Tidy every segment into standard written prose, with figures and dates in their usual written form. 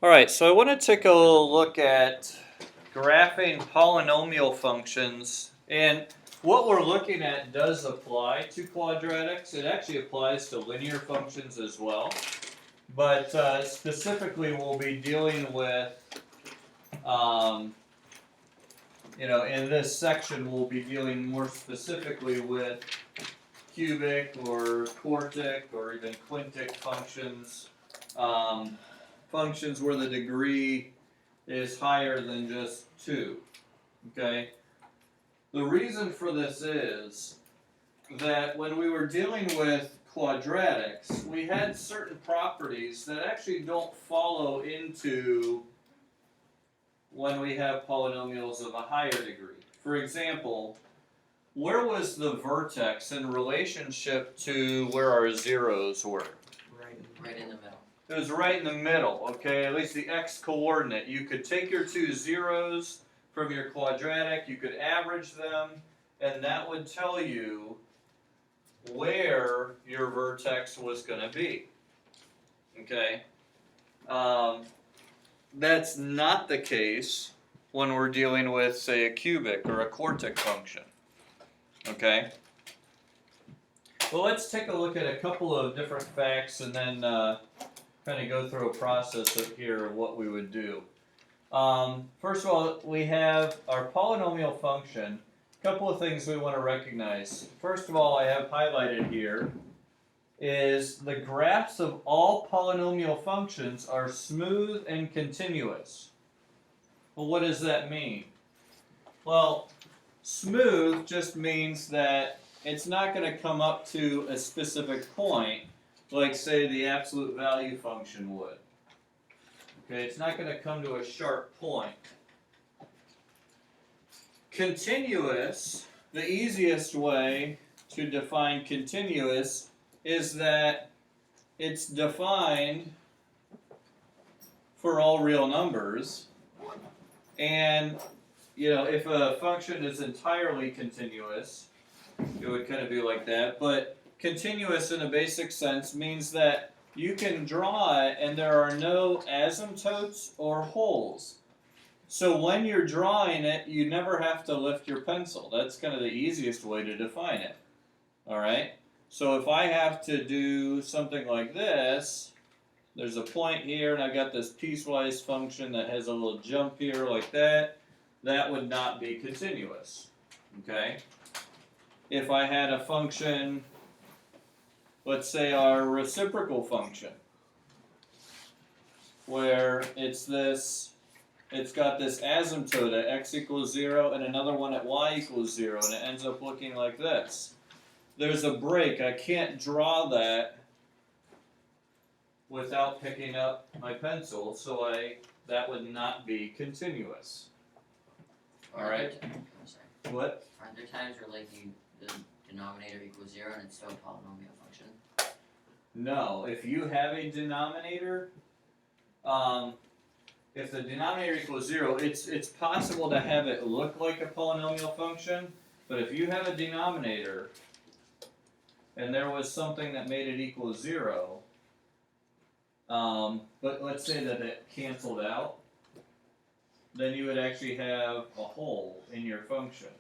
All right, so I want to take a look at graphing polynomial functions, and what we're looking at does apply to quadratics. It actually applies to linear functions as well, but specifically we'll be dealing with, in this section we'll be dealing more specifically with cubic or quartic or even quintic functions. Functions where the degree is higher than just 2. Okay? The reason for this is that when we were dealing with quadratics, we had certain properties that actually don't follow into when we have polynomials of a higher degree. For example, where was the vertex in relationship to where our zeros were? Right in the middle. It was right in the middle, okay? At least the x-coordinate. You could take your two zeros from your quadratic, you could average them, and that would tell you where your vertex was going to be, okay? That's not the case when we're dealing with, say, a cubic or a quartic function, okay? Well, let's take a look at a couple of different facts and then kind of go through a process here of what we would do. First of all, we have our polynomial function. A couple of things we want to recognize. First of all, I have highlighted here is the graphs of all polynomial functions are smooth and continuous. Well, what does that mean? Well, smooth just means that it's not going to come up to a specific point like, say, the absolute value function would. Okay, it's not going to come to a sharp point. Continuous, the easiest way to define continuous is that it's defined for all real numbers. And, if a function is entirely continuous, it would kind of be like that. But continuous in a basic sense means that you can draw it and there are no asymptotes or holes. So when you're drawing it, you never have to lift your pencil. That's kind of the easiest way to define it. Alright? So if I have to do something like this, there's a point here and I got this piecewise function that has a little jump here like that, that would not be continuous. Okay? If I had a function, let's say our reciprocal function, where it's got this asymptote at x equals 0 and another one at y equals 0, and it ends up looking like this. There's a break. I can't draw that without picking up my pencil, so that would not be continuous. Alright? What? Aren't there times where the denominator equals 0 and it's still a polynomial function? No. If you have a denominator, if the denominator equals 0, it's possible to have it look like a polynomial function, but if you have a denominator and there was something that made it equal 0, but let's say that it canceled out, then you would actually have a hole in your function.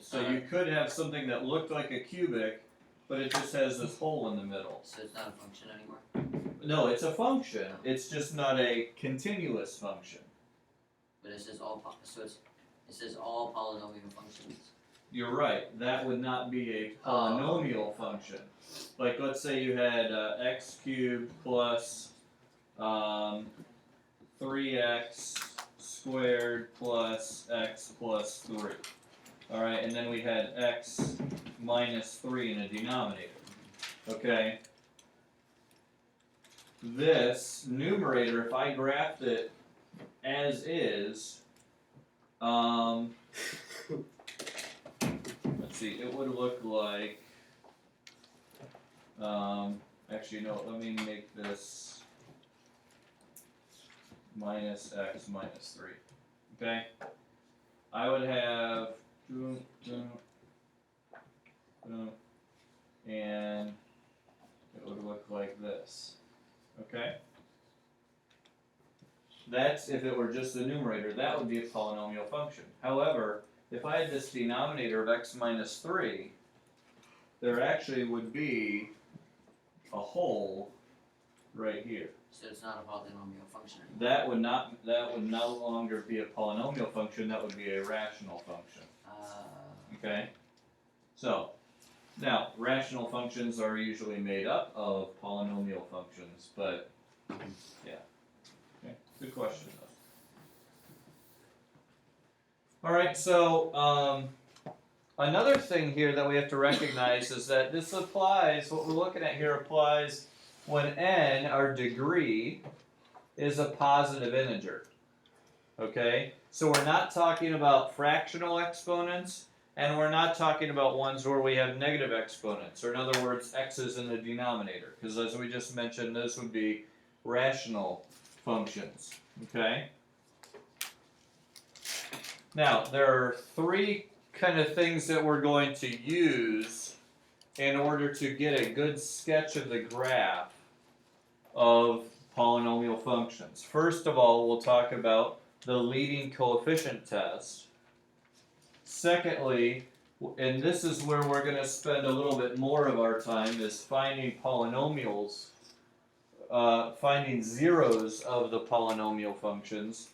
So you could have something that looked like a cubic, but it just has this hole in the middle. So it's not a function anymore? No, it's a function. It's just not a continuous function. But it says all polynomial functions. You're right. That would not be a polynomial function. Like, let's say you had x cubed plus 3x squared plus x plus 3. Alright, and then we had x minus 3 in a denominator. Okay? This numerator, if I graphed it as is, let's see, it would look like, actually no, let me make this minus x minus 3. Okay? I would have and it would look like this. Okay? That's if it were just the numerator, that would be a polynomial function. However, if I had this denominator of x minus 3, there actually would be a hole right here. So it's not a polynomial function anymore. That would no longer be a polynomial function, that would be a rational function. Okay? So, now, rational functions are usually made up of polynomial functions, but, yeah. Okay, good question, though. Alright, so, another thing here that we have to recognize is that this applies, what we're looking at here applies when n, our degree, is a positive integer. Okay? So we're not talking about fractional exponents, and we're not talking about ones where we have negative exponents, or in other words, x is in the denominator, because as we just mentioned, those would be rational functions. Okay? Now, there are three kind of things that we're going to use in order to get a good sketch of the graph of polynomial functions. First of all, we'll talk about the leading coefficient test. Secondly, and this is where we're going to spend a little bit more of our time, is finding polynomials, finding zeros of the polynomial functions.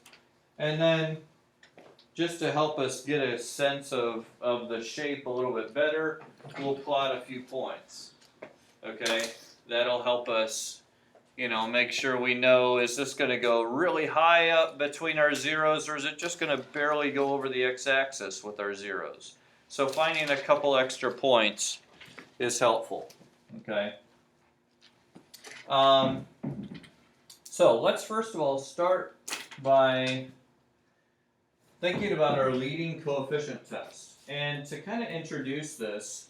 And then, just to help us get a sense of the shape a little bit better, we'll plot a few points. Okay? That'll help us, make sure we know, is this going to go really high up between our zeros, or is it just going to barely go over the x-axis with our zeros? So finding a couple extra points is helpful. Okay? So let's first of all start by thinking about our leading coefficient test. And to kind of introduce this,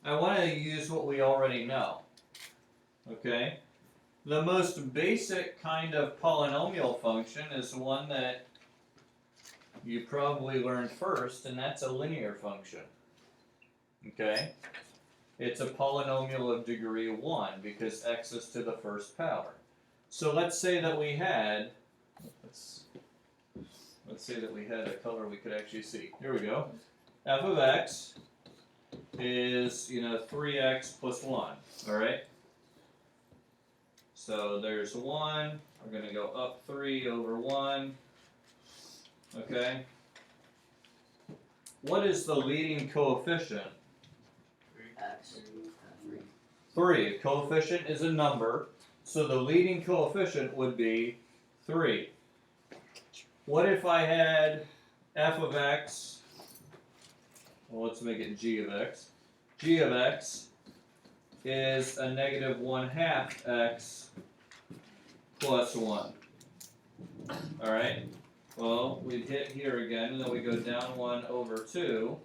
I want to use what we already know. Okay? The most basic kind of polynomial function is one that you probably learned first, and that's a linear function. Okay? It's a polynomial of degree 1 because x is to the first power. So let's say that we had, let's say that we had a color we could actually see. Here we go. F of x is, 3x plus 1, all right? So there's 1, we're going to go up 3 over 1, okay? What is the leading coefficient? X. 3. A coefficient is a number, so the leading coefficient would be 3. What if I had f of x, well, let's make it g of x. G of x is a negative 1/2 x plus 1. Alright? Well, we'd hit here again, and then we go down 1 over 2.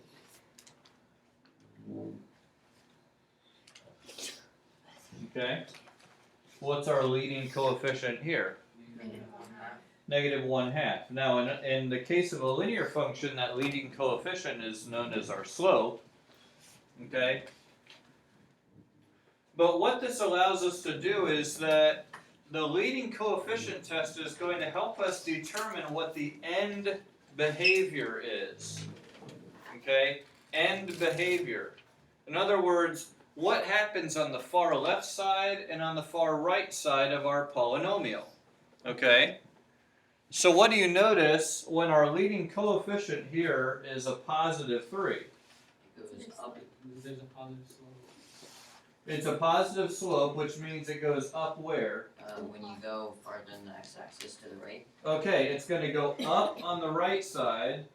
Okay? What's our leading coefficient here? Negative 1/2. Now, in the case of a linear function, that leading coefficient is known as our slope. Okay? But what this allows us to do is that the leading coefficient test is going to help us determine what the end behavior is. Okay? End behavior. In other words, what happens on the far left side and on the far right side of our polynomial. Okay? So what do you notice when our leading coefficient here is a positive 3? It goes up. There's a positive slope. It's a positive slope, which means it goes up where? When you go farther than the x-axis to the right. Okay, it's going to go up on the right side,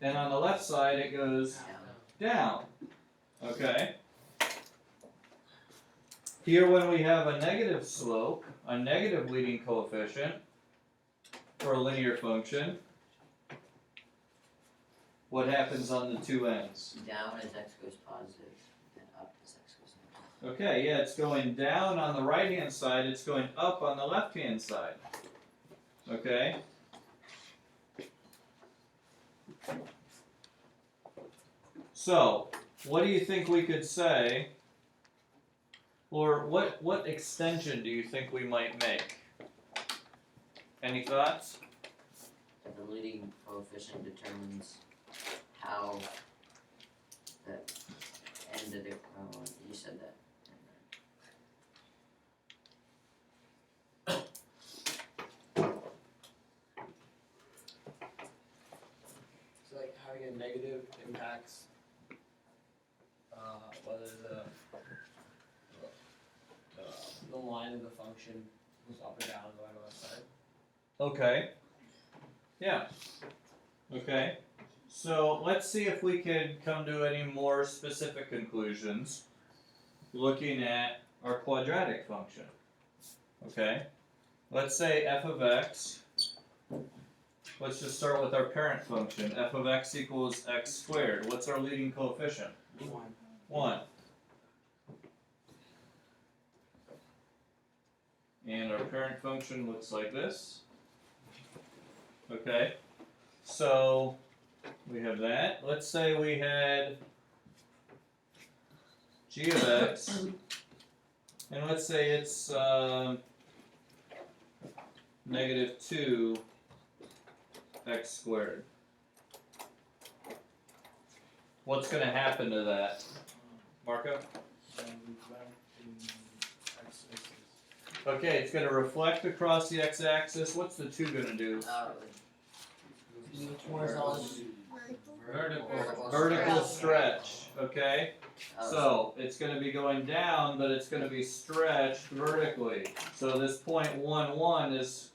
and on the left side it goes down. Okay? Here when we have a negative slope, a negative leading coefficient, for a linear function, what happens on the two ends? Down as x goes positive, and up as x goes negative. Okay, yeah, it's going down on the right-hand side, it's going up on the left-hand side. Okay? So, what do you think we could say, or what extension do you think we might make? Any thoughts? The leading coefficient determines how that end of the, you said that. So like having a negative impacts whether the line of the function goes up or down on the right or left side. Okay. Yeah. Okay. So let's see if we can come to any more specific conclusions looking at our quadratic function. Okay. Let's say f of x. Let's just start with our parent function. F of x equals x squared. What's our leading coefficient? 1. And our parent function looks like this. Okay. So we have that. Let's say we had g of x, and let's say it's negative 2 x squared. What's going to happen to that, Marco? Okay, it's going to reflect across the x-axis. What's the 2 going to do? Vertical stretch, okay? So it's going to be going down, but it's going to be stretched vertically. So this point 1, 1 is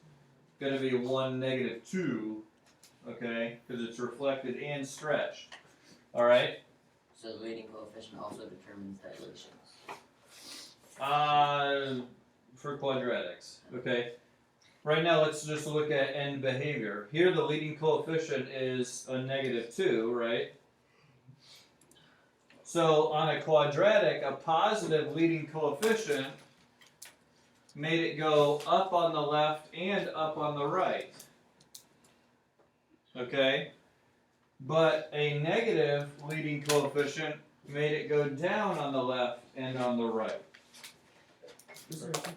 going to be 1, negative 2, okay? Because it's reflected and stretched. All right? So the leading coefficient also determines dilations. For quadratics, okay? Right now, let's just look at end behavior. Here, the leading coefficient is a negative 2, right? So on a quadratic, a positive leading coefficient made it go up on the left and up on the right. Okay? But a negative leading coefficient made it go down on the left and on the right.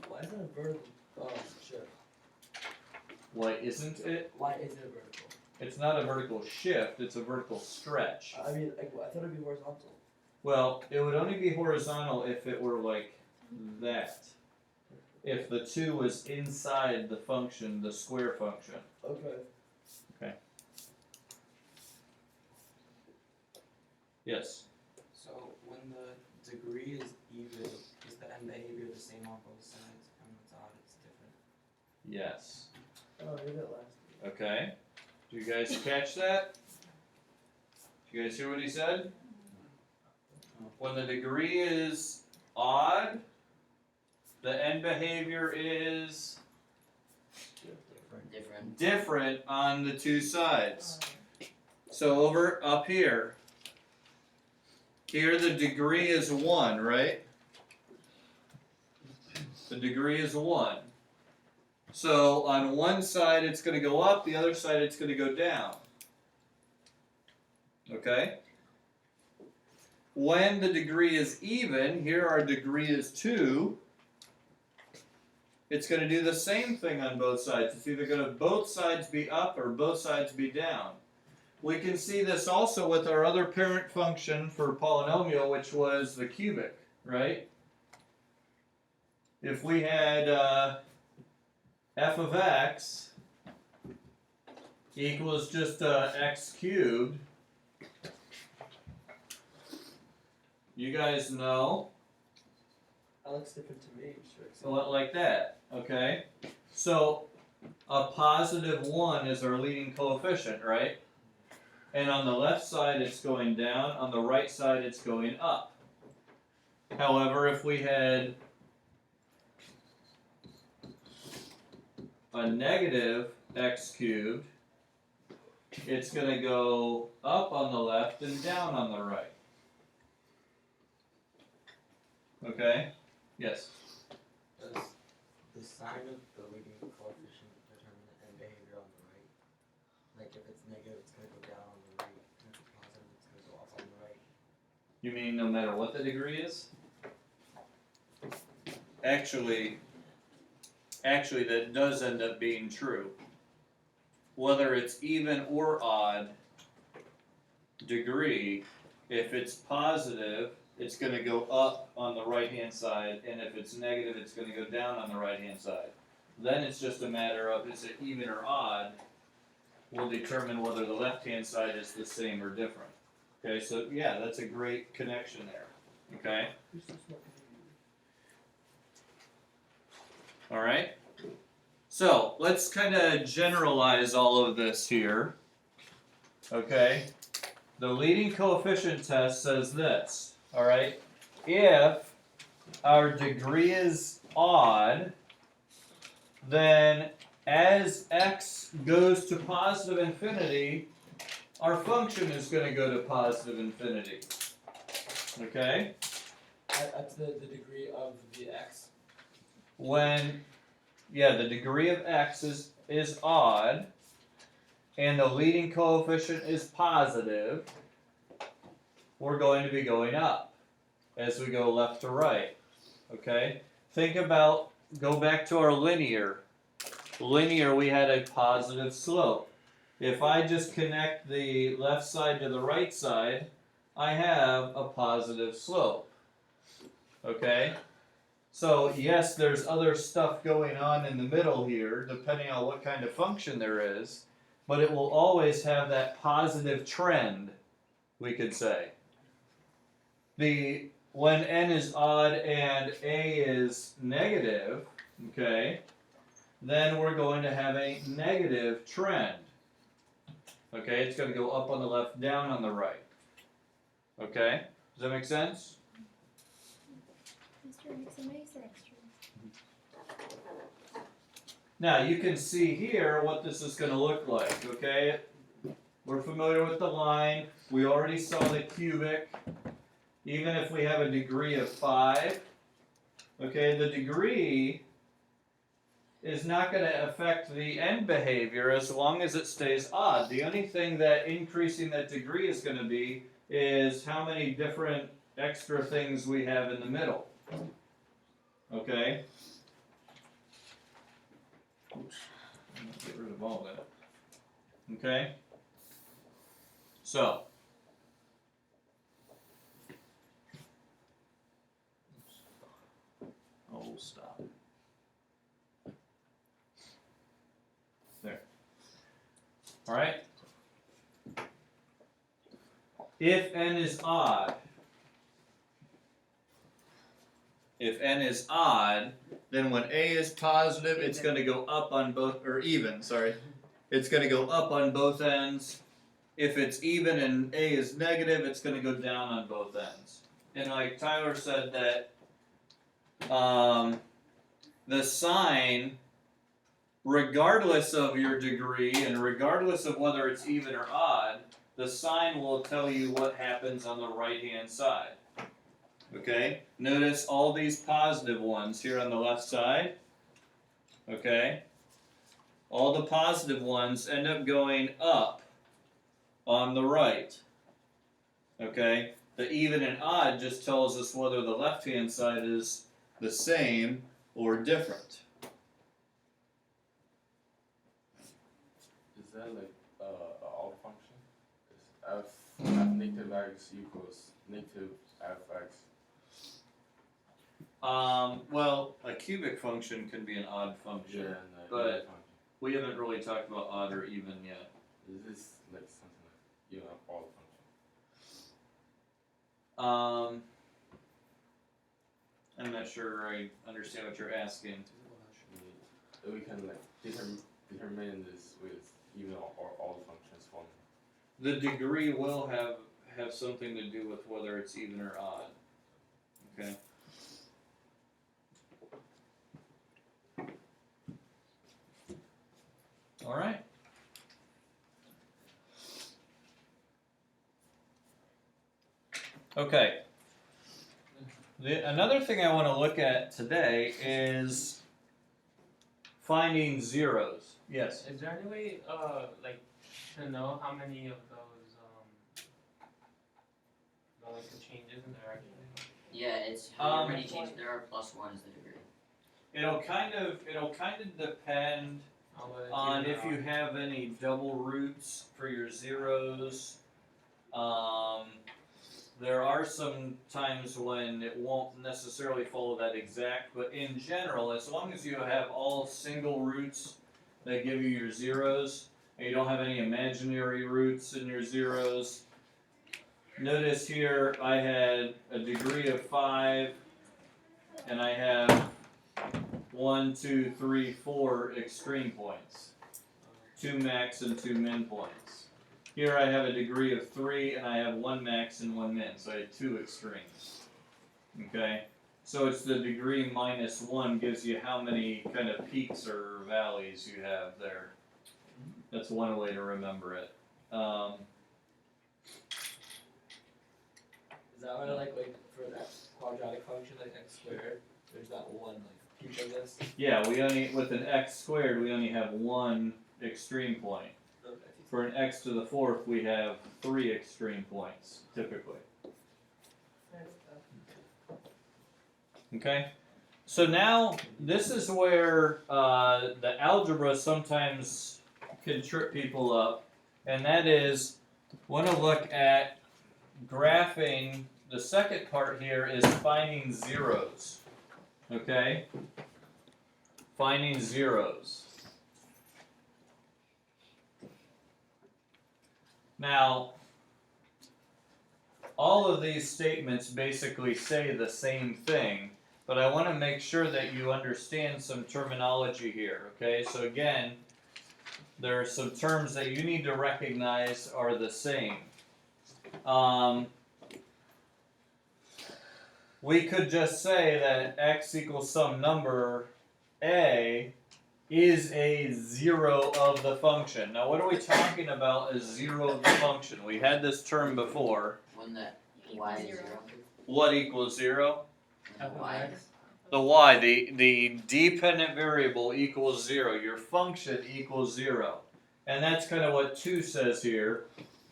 Why isn't it a vertical shift? Why isn't it? Why isn't it vertical? It's not a vertical shift, it's a vertical stretch. I mean, I thought it'd be horizontal. Well, it would only be horizontal if it were like that. If the 2 was inside the function, the square function. Okay. Okay. Yes. So when the degree is even, is the end behavior the same on both sides? And when it's odd, it's different. Yes. Oh, I did that last. Okay. Do you guys catch that? Did you guys hear what he said? When the degree is odd, the end behavior is different on the 2 sides. So over up here, the degree is 1, right? The degree is 1. So on one side it's going to go up, the other side it's going to go down. Okay? When the degree is even, here our degree is 2, it's going to do the same thing on both sides. It's either going to both sides be up or both sides be down. We can see this also with our other parent function for polynomial, which was the cubic, right? If we had f of x equals just x cubed, you guys know, That looks different to me. so like that, okay? So a positive 1 is our leading coefficient, right? And on the left side it's going down, on the right side it's going up. However, if we had a negative x cubed, it's going to go up on the left and down on the right. Okay? Yes? Does the sign of the leading coefficient determine the end behavior on the right? Like if it's negative, it's going to go down on the right, and if it's positive, it's going to go up on the right. You mean no matter what the degree is? Actually, actually that does end up being true. Whether it's even or odd degree, if it's positive, it's going to go up on the right hand side, and if it's negative, it's going to go down on the right hand side. Then it's just a matter of, is it even or odd, will determine whether the left hand side is the same or different. Okay, so yeah, that's a great connection there. Okay? Alright? So, let's kind of generalize all of this here. Okay? The leading coefficient test says this. Alright? If our degree is odd, then as x goes to positive infinity, our function is going to go to positive infinity. Okay? That's the degree of the x. When, yeah, the degree of x is odd, and the leading coefficient is positive, we're going to be going up as we go left to right. Okay? Think about, go back to our linear. Linear, we had a positive slope. If I just connect the left side to the right side, I have a positive slope. Okay? So, yes, there's other stuff going on in the middle here, depending on what kind of function there is, but it will always have that positive trend, we could say. When n is odd and a is negative, okay, then we're going to have a negative trend. Okay, it's going to go up on the left, down on the right. Okay, does that make sense? Mr. Nixon, why is that extra? Now, you can see here what this is going to look like, okay? We're familiar with the line. We already saw the cubic. Even if we have a degree of 5, okay, the degree is not going to affect the end behavior as long as it stays odd. The only thing that increasing that degree is going to be is how many different extra things we have in the middle. Okay? Oops. Get rid of all that. Okay? So, we'll stop. There. Alright? If n is odd, then when a is positive, it's going to go up on both, or even, sorry. It's going to go up on both ends. If it's even and a is negative, it's going to go down on both ends. And like Tyler said that the sign, regardless of your degree and regardless of whether it's even or odd, the sign will tell you what happens on the right-hand side. Okay? Notice all these positive ones here on the left side. Okay? All the positive ones end up going up on the right. Okay? The even and odd just tells us whether the left-hand side is the same or different. Is that like an odd function? Is f negative x equals negative fx? Well, a cubic function can be an odd function, Yeah, and but even function. we haven't really talked about odd or even yet. Is this like something like even an odd function? I'm not sure I understand what you're asking. We can like determine this with even or odd functions formula. The degree will have something to do with whether it's even or odd. Okay. All right. Okay. Another thing I want to look at today is finding zeros. Yes. Is there any way, like, to know how many of those, like the changes in direction? Yeah, it's how many changes there are plus 1 is the degree. it'll kind of depend I'll let it on do if you have any double roots for your zeros. There are some times when it won't necessarily follow that exact, but in general, as long as you have all single roots that give you your zeros, and you don't have any imaginary roots in your zeros. Notice here I had a degree of 5, and I have 1, 2, 3, 4 extreme points. 2 max and 2 min points. Here I have a degree of 3, and I have 1 max and 1 min, so I had 2 extremes. Okay? So it's the degree minus 1 gives you how many kind of peaks or valleys you have there. That's one way to remember it. Is that why like for that quadratic function like x squared, there's that one like peak of this? Yeah, we only, with an x squared, we only have 1 extreme point. Okay. For an x to the 4th, we have 3 extreme points, typically. Okay? So now, this is where the algebra sometimes can trip people up, and that is, want to look at graphing. The second part here is finding zeros. Okay? Finding zeros. Now, all of these statements basically say the same thing, but I want to make sure that you understand some terminology here, okay? So again, there are some terms that you need to recognize are the same. We could just say that x equals some number a is a zero of the function. Now what are we talking about as zero of the function? We had this term before. When that y is 0. What equals 0? When the y is The y, the dependent variable equals 0. Your function equals 0. And that's kind of what 2 says here.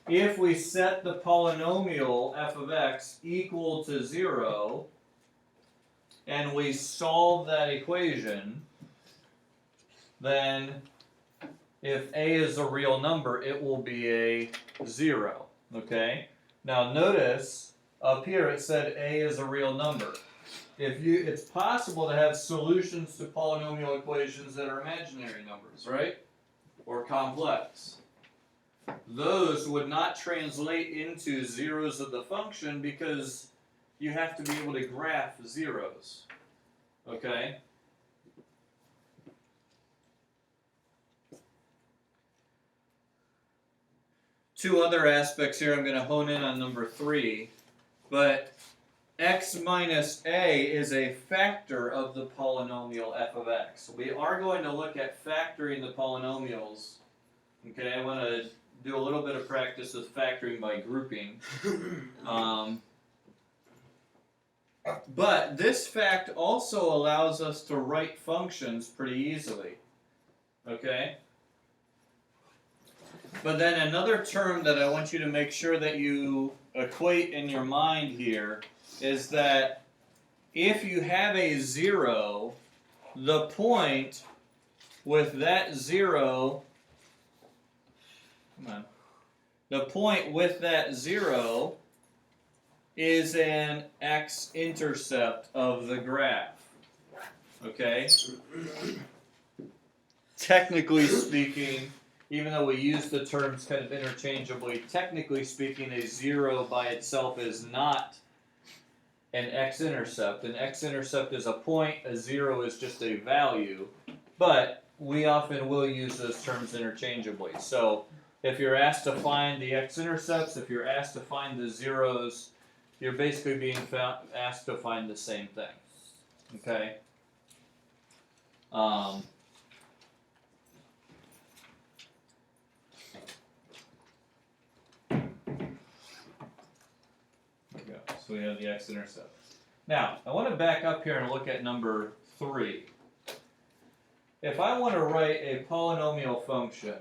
If we set the polynomial f of x equal to 0, and we solve that equation, then if a is a real number, it will be a 0. Okay? Now notice, up here it said a is a real number. It's possible to have solutions to polynomial equations that are imaginary numbers, right? Or complex. Those would not translate into zeros of the function because you have to be able to graph zeros. Okay? Two other aspects here. I'm going to hone in on number 3. But x minus a is a factor of the polynomial f of x. We are going to look at factoring the polynomials. Okay, I want to do a little bit of practice with factoring by grouping. But this fact also allows us to write functions pretty easily. Okay? But then another term that I want you to make sure that you equate in your mind here is that if you have a 0, the point with that 0, the point with that 0 is an x-intercept of the graph. Okay? Technically speaking, even though we use the terms kind of interchangeably, technically speaking, a 0 by itself is not an x-intercept. An x-intercept is a point, a 0 is just a value, but we often will use those terms interchangeably. So if you're asked to find the x-intercepts, if you're asked to find the zeros, you're basically being asked to find the same thing. Okay? So we have the x-intercept. Now, I want to back up here and look at number 3. If I want to write a polynomial function,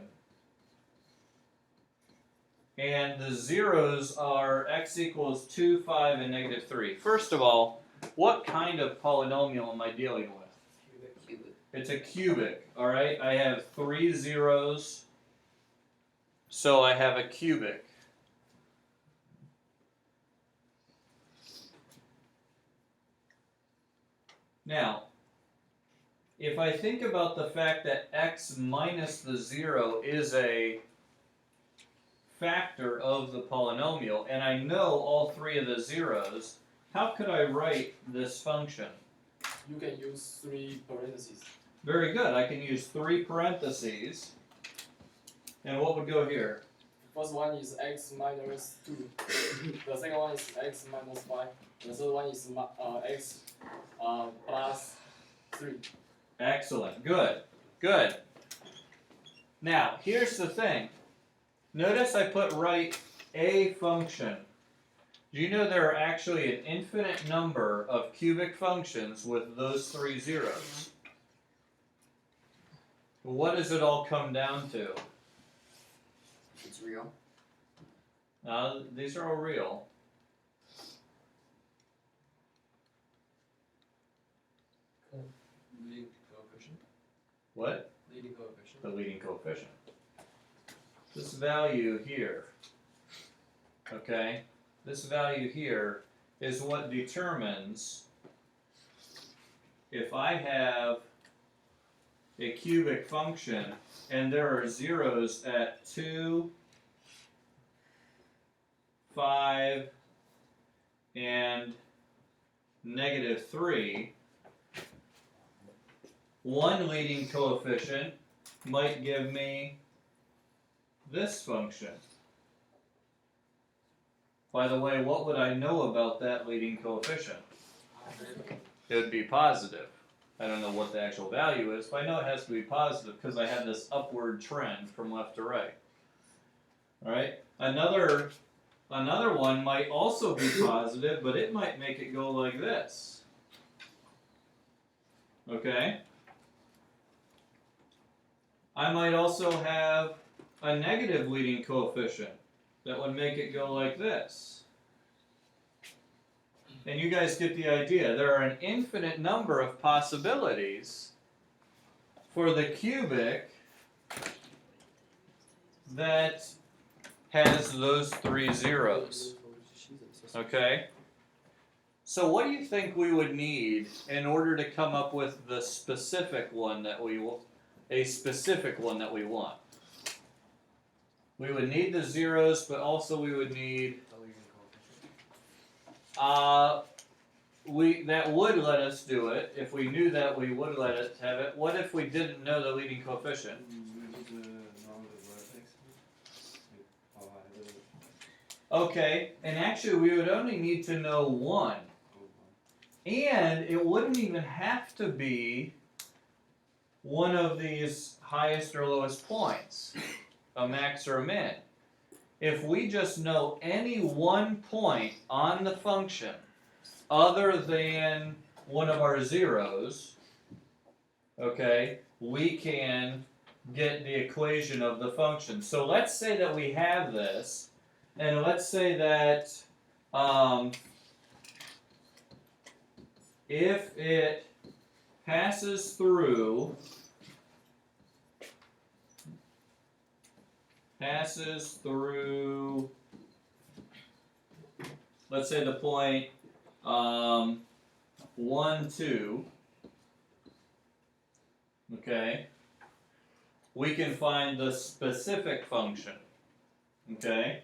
and the zeros are x equals 2, 5, and negative 3. First of all, what kind of polynomial am I dealing with? It's a cubic, alright? I have 3 zeros, so I have a cubic. Now, if I think about the fact that x minus the 0 is a factor of the polynomial, and I know all 3 of the zeros, how could I write this function? You can use 3 parentheses. Very good, I can use 3 parentheses. And what would go here? The first one is x minus 2. The second one is x minus 5. The third one is x plus 3. Excellent, good, good. Now, here's the thing. Notice I put right a function. Do you know there are actually an infinite number of cubic functions with those 3 zeros? What does it all come down to? It's real. These are all real. Leading coefficient. What? Leading coefficient. The leading coefficient. This value here, okay, this value here is what determines if I have a cubic function and there are zeros at 2, 5, and -3, one leading coefficient might give me this function. By the way, what would I know about that leading coefficient? It would be positive. I don't know what the actual value is, but I know it has to be positive because I have this upward trend from left to right. Alright? Another one might also be positive, but it might make it go like this. Okay? I might also have a negative leading coefficient that would make it go like this. And you guys get the idea. There are an infinite number of possibilities for the cubic that has those 3 zeros. Okay? So what do you think we would need in order to come up with the specific one that we want? A specific one that we want. We would need the zeros, but also we would need The leading coefficient. that would let us do it. If we knew that, we would let us have it. What if we didn't know the leading coefficient? Okay, and actually we would only need to know 1. And it wouldn't even have to be one of these highest or lowest points, a max or a min. If we just know any one point on the function other than one of our zeros, okay, we can get the equation of the function. So let's say that we have this, and let's say that if it passes through let's say the point 1, 2, okay, we can find the specific function, okay,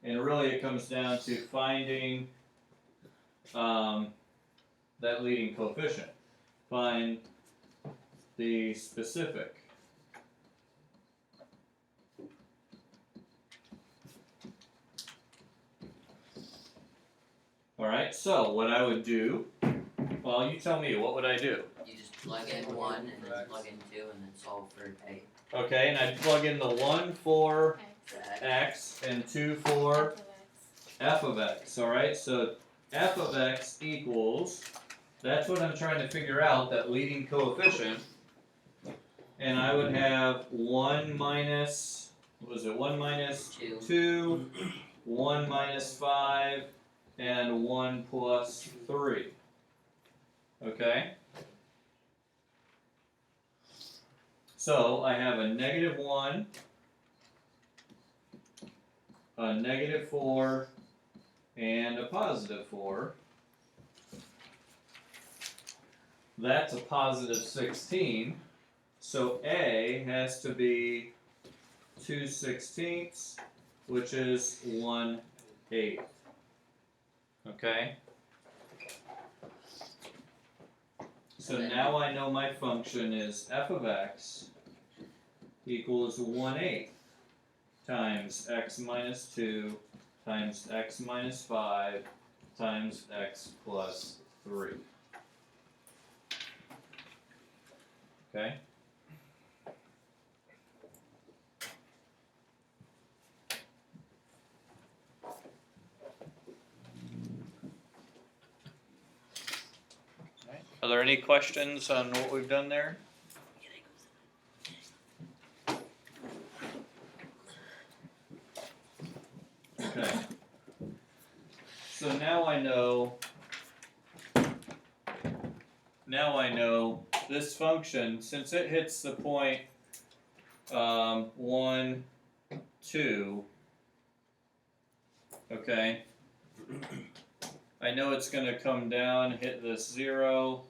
and really it comes down to finding that leading coefficient. Find the specific. Alright, so what I would do, well, you tell me, what would I do? You just plug in 1 and then plug in 2 and then solve for a. Okay, and I'd plug in the 1 for X. x and 2 for f of x. Alright, so f of x equals, that's what I'm trying to figure out, that leading coefficient. And I would have 1 minus, what was it, 1 minus 2, 1 minus 5, and 1 plus 3. Okay? So I have a -1, a -4, and a +4. That's a +16. So A has to be 2/16, which is 1/8. Okay? So now I know my function is f of x equals 1/8 times x minus 2 times x minus 5 times x plus 3. Okay? Are there any questions on what we've done there? Okay. So now I know this function, since it hits the point 1, 2, okay, I know it's going to come down, hit this 0,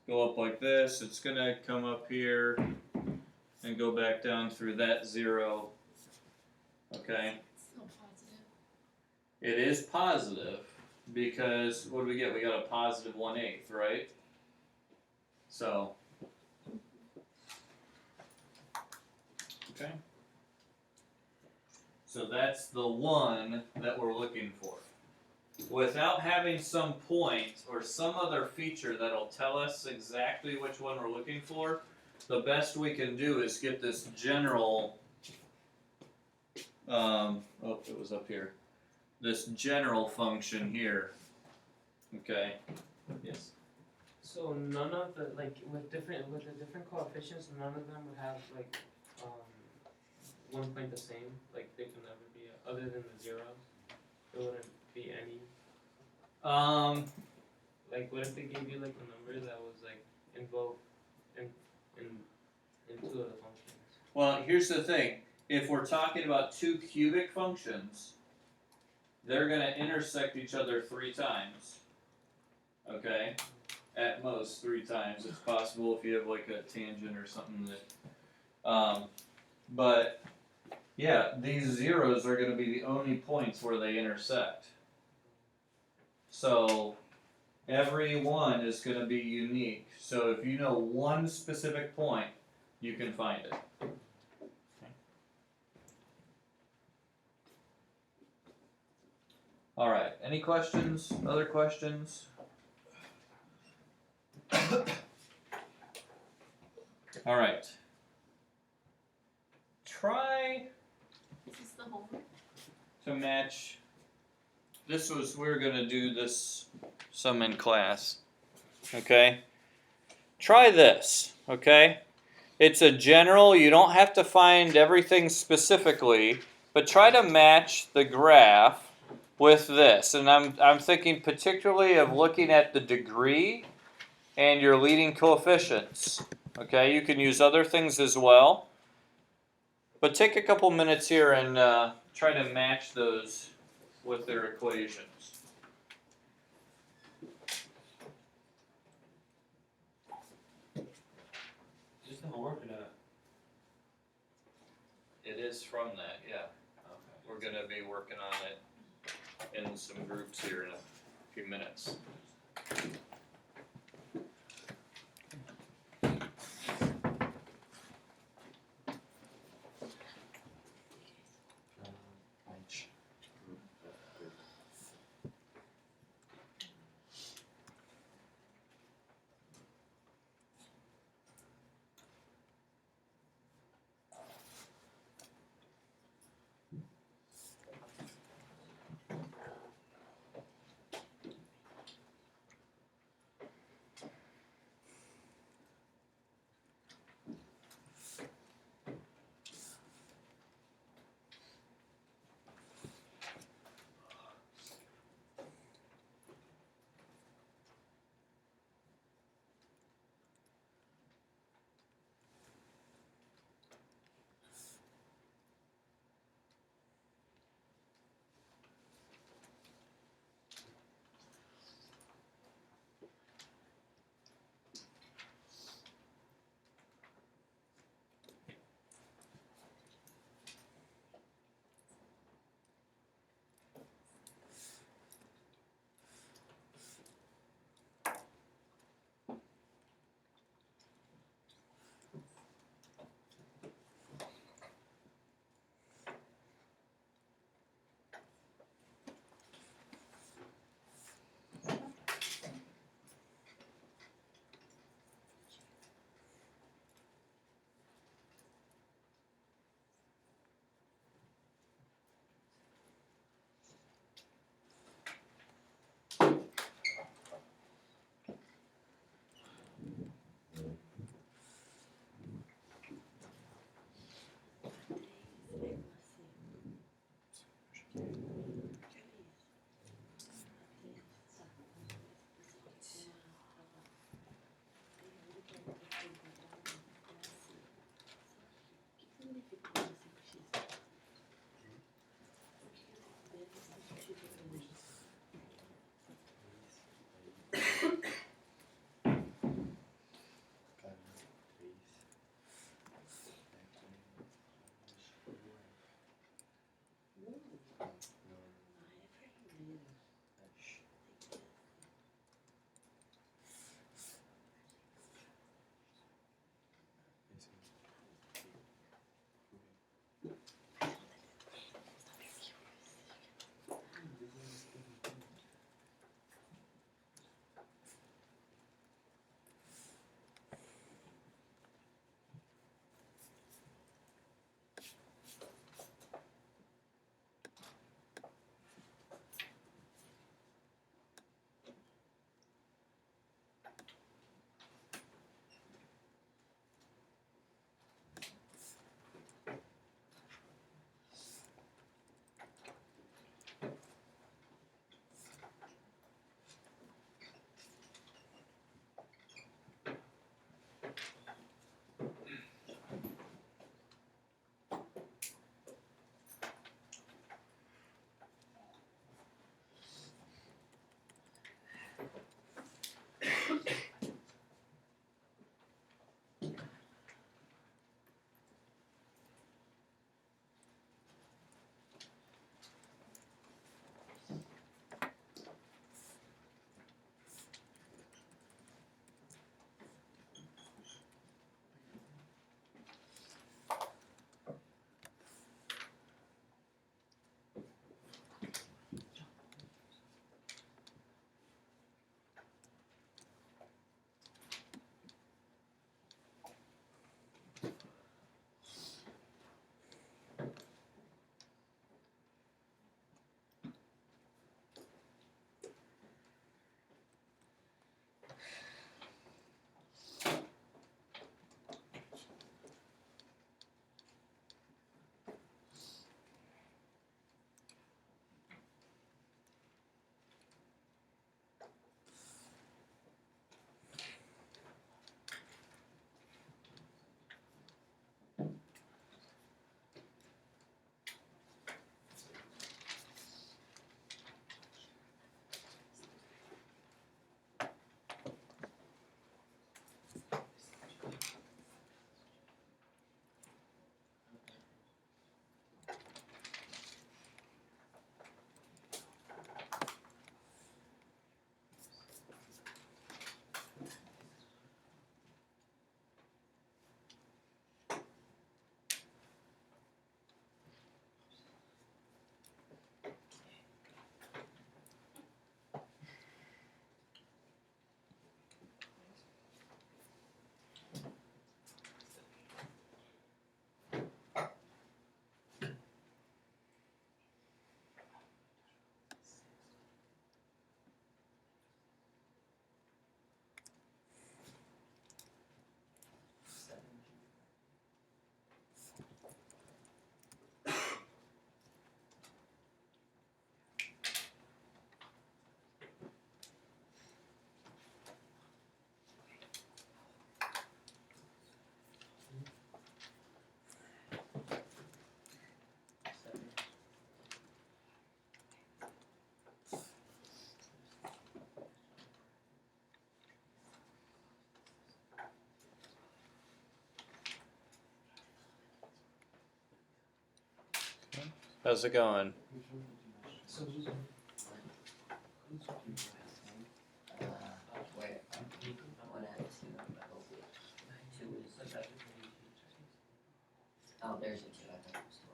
go up like this, it's going to come up here and go back down through that 0, okay? Still positive. It is positive because, what do we get? We got a positive 1/8, right? So, okay. So that's the one that we're looking for. Without having some point or some other feature that'll tell us exactly which one we're looking for, the best we can do is get this general, oh, it was up here. This general function here. Okay. Yes. So none of the with the different coefficients, none of them would have one point the same. Like they can never be other than the zeros. There wouldn't be any. Like what if they gave you like a number that was like in both in two of the functions? Well, here's the thing. If we're talking about two cubic functions, they're going to intersect each other 3 times. Okay? At most 3 times. It's possible if you have like a tangent or something that. But yeah, these zeros are going to be the only points where they intersect. So every one is going to be unique. So if you know one specific point, you can find it. All right. Any questions? Other questions? All right. Try Is this the homework? to match. We were going to do this some in class. Okay? Try this. Okay? It's a general, you don't have to find everything specifically, but try to match the graph with this. And I'm thinking particularly of looking at the degree and your leading coefficients. Okay? You can use other things as well. But take a couple minutes here and try to match those with their equations. Just the homework or not? It is from that, yeah. Okay. We're going to be working on it in some groups here in a few minutes. How's it going? Wait, what at two is, oh, there's a two, I thought it was two.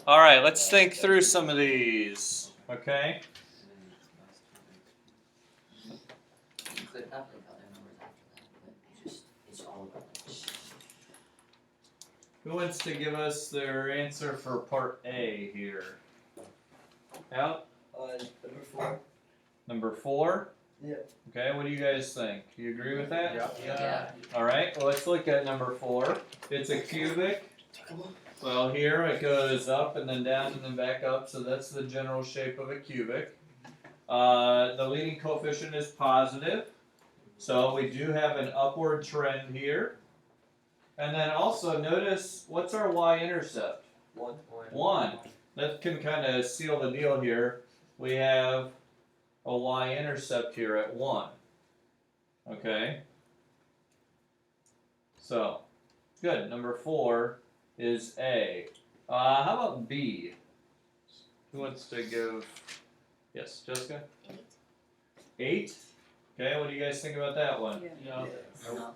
All right, let's think through some of these. Okay. You could not put other numbers after that, but it's all about Who wants to give us their answer for part A here? Al? Number 4. Number 4? Yeah. Okay, what do you guys think? You agree with that? Yeah. All right, well, let's look at number 4. It's a cubic. Well, here it goes up and then down and then back up, so that's the general shape of a cubic. The leading coefficient is positive, so we do have an upward trend here. And then also notice, what's our y-intercept? 1. 1. That can kind of seal the deal here. We have a y-intercept here at 1. Okay? So, good. Number 4 is A. How about B? Who wants to give? Yes, Jessica? 8. Okay, what do you guys think about that one? Yeah. No.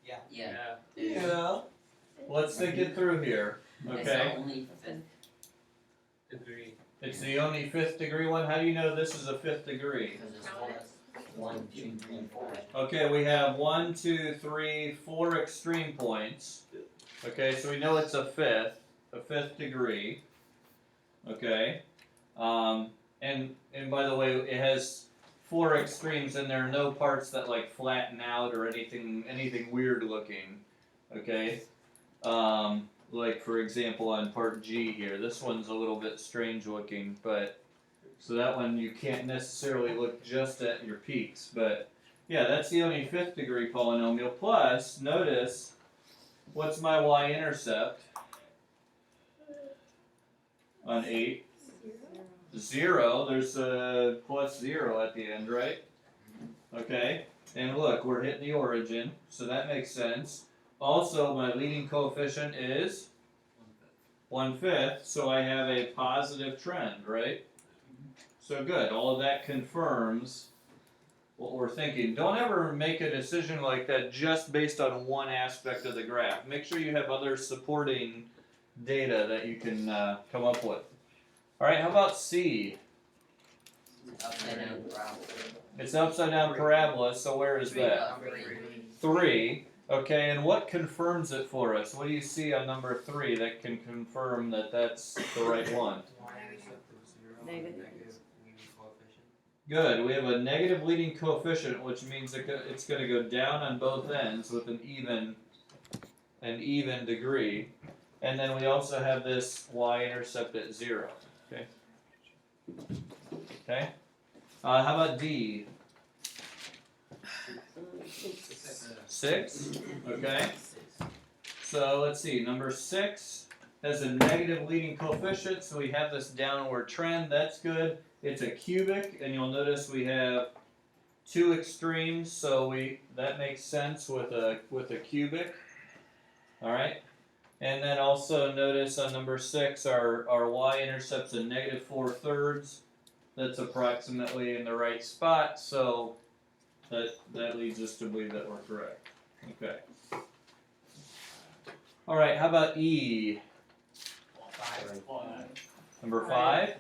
Yeah. Yeah. Yeah. Let's think it through here. It's Okay. only fifth. Degree. It's the only 5th degree one. How do you know this is a 5th degree? Because it's 1, 2, 3, 4. Okay, we have 1, 2, 3, 4 extreme points. Okay, so we know it's a 5th degree. Okay, and by the way, it has 4 extremes, and there are no parts that like flatten out or anything weird looking. Okay, like for example on part G here, this one's a little bit strange looking, but so that one you can't necessarily look just at your peaks, but yeah, that's the only 5th degree polynomial. Plus, notice, what's my y-intercept on 8? 0. There's a plus 0 at the end, right? Okay, and look, we're hitting the origin, so that makes sense. Also, my leading coefficient is 1/5, so I have a positive trend, right? So good, all of that confirms what we're thinking. Don't ever make a decision like that just based on one aspect of the graph. Make sure you have other supporting data that you can come up with. All right, how about C? Upside down parabola. It's upside down parabola, so where is that? 3. Okay, and what confirms it for us? What do you see on number 3 that can confirm that that's the right one? Y-intercept is 0, negative leading coefficient. Good, we have a negative leading coefficient, which means it's going to go down on both ends with an even degree. And then we also have this y-intercept at 0. Okay. Okay. How about D? 6. Okay. So let's see. Number 6 has a negative leading coefficient, so we have this downward trend. That's good. It's a cubic, and you'll notice we have 2 extremes, so that makes sense with a cubic. All right. And then also notice on number 6, our y-intercept's a negative 4/3. That's approximately in the right spot, so that leads us to believe that we're correct. Okay. All right, how about E? 5. Number 5?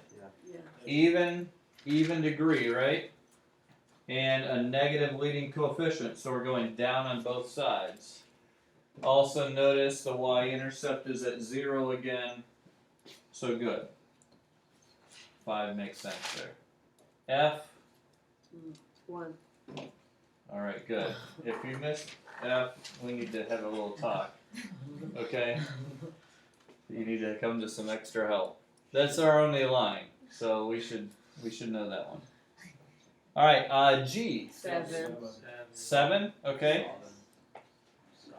Even degree, right? And a negative leading coefficient, so we're going down on both sides. Also notice the y-intercept is at 0 again, so good. 5 makes sense there. F? 1. Alright, good. If you missed F, we need to have a little talk. Okay? You need to come to some extra help. That's our only line, so we should know that one. All right, G. 7. 7, okay. Sob.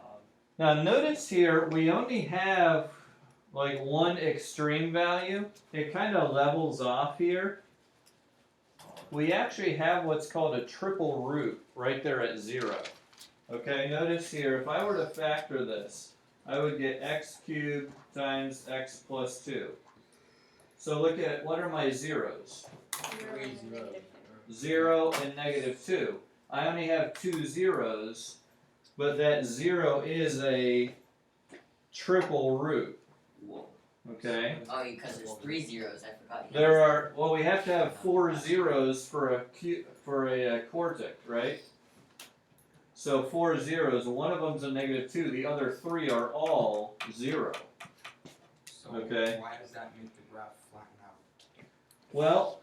Now notice here, we only have like one extreme value. It kind of levels off here. We actually have what's called a triple root right there at 0. Okay, notice here, if I were to factor this, I would get x cubed times x plus 2. So look at, what are my zeros? 0 and -2. I only have 2 zeros, but that 0 is a triple root. Okay? Oh, because there's 3 zeros, I forgot. There are, well, we have to have 4 zeros for a quartic, right? So 4 zeros, one of them's a -2, the other 3 are all 0. So Okay. why does that make the graph flatten out? Well,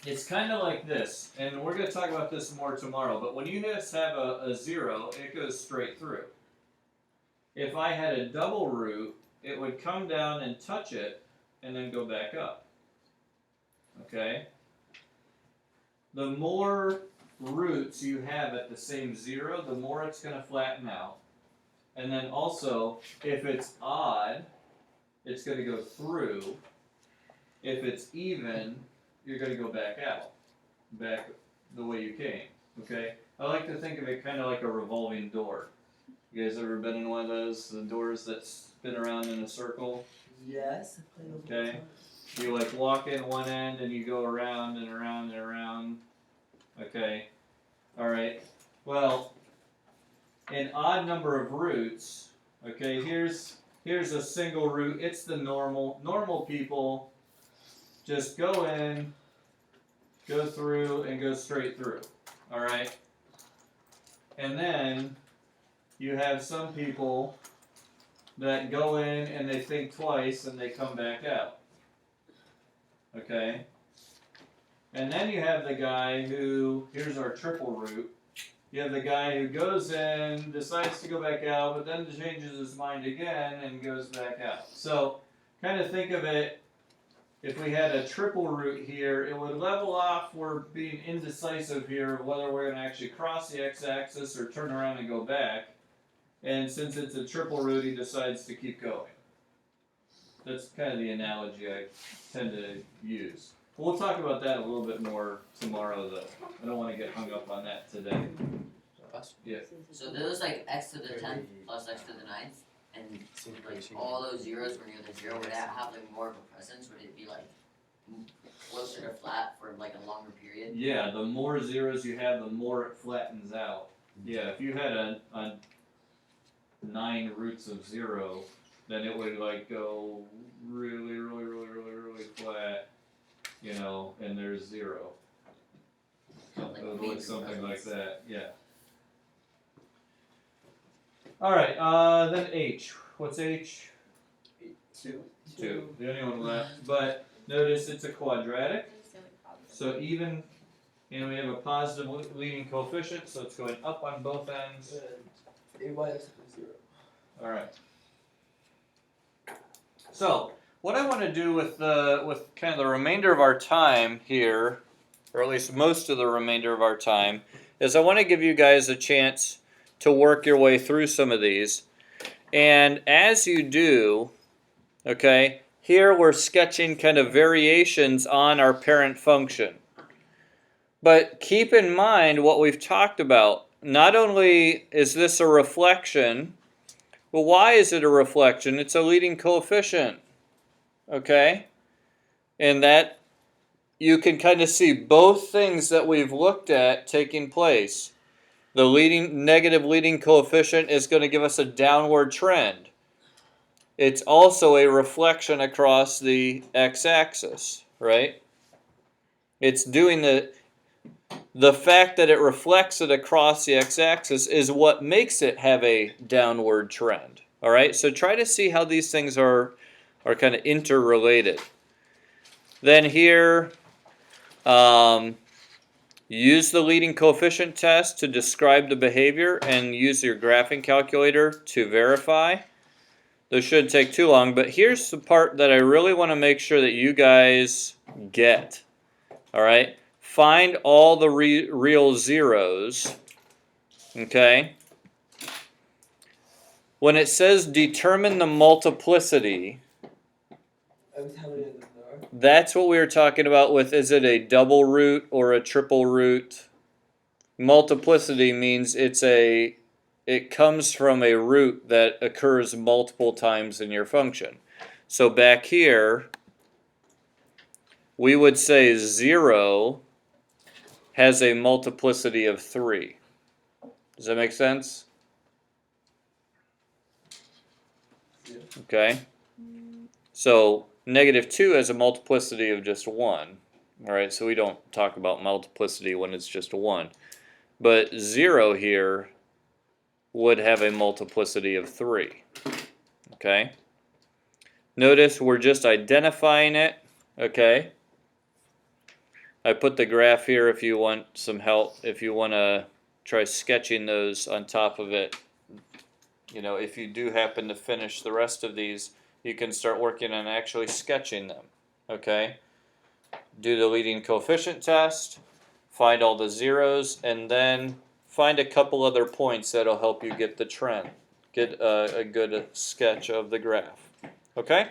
it's kind of like this, and we're going to talk about this more tomorrow, but when you just have a 0, it goes straight through. If I had a double root, it would come down and touch it, and then go back up. Okay? The more roots you have at the same 0, the more it's going to flatten out. And then also, if it's odd, it's going to go through. If it's even, you're going to go back out. Back the way you came. Okay? I like to think of it kind of like a revolving door. You guys ever been in one of those, the doors that spin around in a circle? Yes. Okay. You like walk in one end and you go around and around and around. Okay. Alright. Well, an odd number of roots. Okay, here's a single root. It's the normal. Normal people just go in, go through, and go straight through. Alright? And then you have some people that go in and they think twice and they come back out. Okay? And then you have the guy who, here's our triple root. You have the guy who goes in, decides to go back out, but then changes his mind again and goes back out. So, kind of think of it, if we had a triple root here, it would level off. We're being indecisive here of whether we're going to actually cross the x-axis or turn around and go back. And since it's a triple root, he decides to keep going. That's kind of the analogy I tend to use. We'll talk about that a little bit more tomorrow, though. I don't want to get hung up on that today. Yeah. So those like x to the 10th plus x to the 9th, and like all those zeros were near the 0, would that have like more of a presence? Would it be like closer to flat for like a longer period? Yeah, the more zeros you have, the more it flattens out. Yeah, if you had a 9 roots of 0, then it would like go really flat, you know, and there's 0. Like It would major look something like presence. that, yeah. Alright, then H. What's H? 2. 2. The only one left. But notice it's a quadratic. So even, and we have a positive leading coefficient, so it's going up on both ends. A minus 0. Alright. So, what I want to do with kind of the remainder of our time here, or at least most of the remainder of our time, is I want to give you guys a chance to work your way through some of these. And as you do, okay, here we're sketching kind of variations on our parent function. But keep in mind what we've talked about. Not only is this a reflection, well, why is it a reflection? It's a leading coefficient, okay? And that you can kind of see both things that we've looked at taking place. The negative leading coefficient is going to give us a downward trend. It's also a reflection across the x-axis, right? It's doing the fact that it reflects it across the x-axis is what makes it have a downward trend. All right, so try to see how these things are kind of interrelated. Then here, use the leading coefficient test to describe the behavior and use your graphing calculator to verify. This shouldn't take too long, but here's the part that I really want to make sure that you guys get. All right. find all the real zeros, okay? When it says determine the multiplicity, And how many of them there are? that's what we were talking about with, is it a double root or a triple root? Multiplicity means it comes from a root that occurs multiple times in your function. So back here, we would say 0 has a multiplicity of 3. Does that make sense? Yeah. Okay. So -2 has a multiplicity of just 1. Alright, so we don't talk about multiplicity when it's just 1. But 0 here would have a multiplicity of 3. Okay? Notice we're just identifying it. Okay? I put the graph here if you want some help, if you want to try sketching those on top of it. You know, if you do happen to finish the rest of these, you can start working on actually sketching them. Okay? Do the leading coefficient test, find all the zeros, and then find a couple other points that'll help you get the trend, get a good sketch of the graph. Okay?